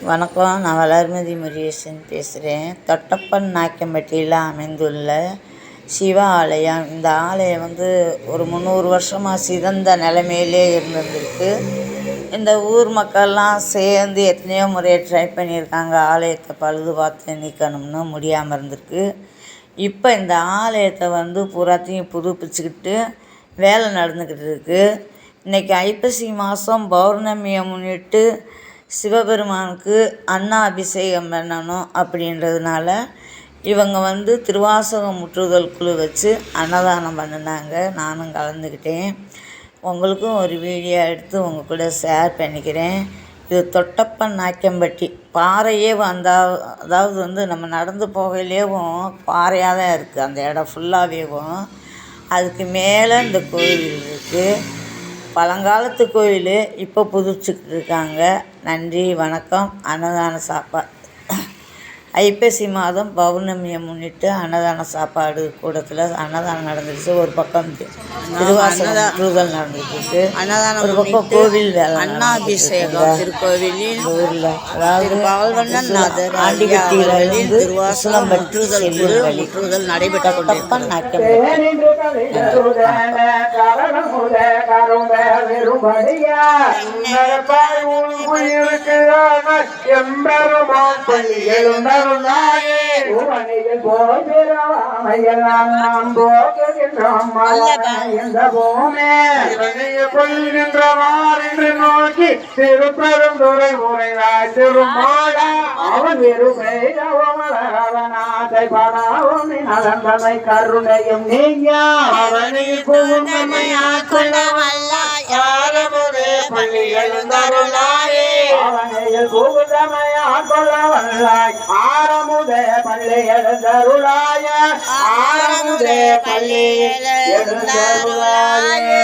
வணக்கம். நான் வளர்மதி முருகேசன் பேசுகிறேன். தொட்டப்பன் நாயக்கம்பட்டியில் அமைந்துள்ள சிவ ஆலயம். இந்த ஆலயம் ஒரு 300 வருஷமாக சிறந்த நிலைமையிலே இருந்திருக்கு. இந்த ஊர் மக்கள்லாம் சேர்ந்து எத்தனையோ முறையை ட்ரை பண்ணியிருக்காங்க, ஆலயத்தை பழுது பார்த்து நீக்கணும்னு முடியாமல் இருந்திருக்கு. இப்போ இந்த ஆலயத்தை பூராத்தையும் புதுப்பிச்சுக்கிட்டு வேலை நடந்துக்கிட்டு இருக்குது. இன்றைக்கி ஐப்பசி மாதம் பௌர்ணமியை முன்னிட்டு சிவபெருமானுக்கு அபிஷேகம் பண்ணணும் அப்படின்றதுனால இவங்க திருவாசகம் முற்றுதல் குழு வச்சு அன்னதானம் பண்ணினாங்க. நானும் கலந்துக்கிட்டேன். உங்களுக்கும் ஒரு வீடியோ எடுத்து உங்கள் கூட ஷேர் பண்ணிக்கிறேன். இது தொட்டப்பன் நாயக்கம்பட்டி பாறையே அதாவது நம்ம நடந்து போகையிலேயும் பாறையாக தான் இருக்குது. அந்த இடம் ஃபுல்லாகவேவும் அதுக்கு மேலே இந்த கோயில் இருக்குது. பழங்காலத்து கோயில் இப்போ புதுப்பிச்சுக்கிட்டு இருக்காங்க. நன்றி, வணக்கம். அன்னதான சாப்பாடு ஐப்பசி மாதம் பௌர்ணமியை முன்னிட்டு அன்னதான சாப்பாடு கூடத்தில் அன்னதானம் நடந்துருச்சு. ஒரு பக்கம் திருவாசகம் முற்றுதல் நடந்துருக்கு, ஒரு பக்கம் கோவில் வேலை அன்னாபிஷேகம் திருக்கோவிலில் ஊரில், அதாவது ஆண்டிப்பட்டியில் திருவாசலம்பட்டி முற்றுதல் நடைபெற்ற தொட்டப்பன் நோக்கி திருப்பெருந்துறை முறையாய் திருமாடா அவன் வெறுமையை படாவும் நலந்தனை கருணையும் நீங்க அவனை யாரமுதே பள்ளி எழுந்தருளாயே அவனையில் கூதமையா கொள்ளவல்லாய் ஆரமுதே பள்ளி எழுந்தருளாய ஆரமுதே பள்ளி எழுந்தருளாயே.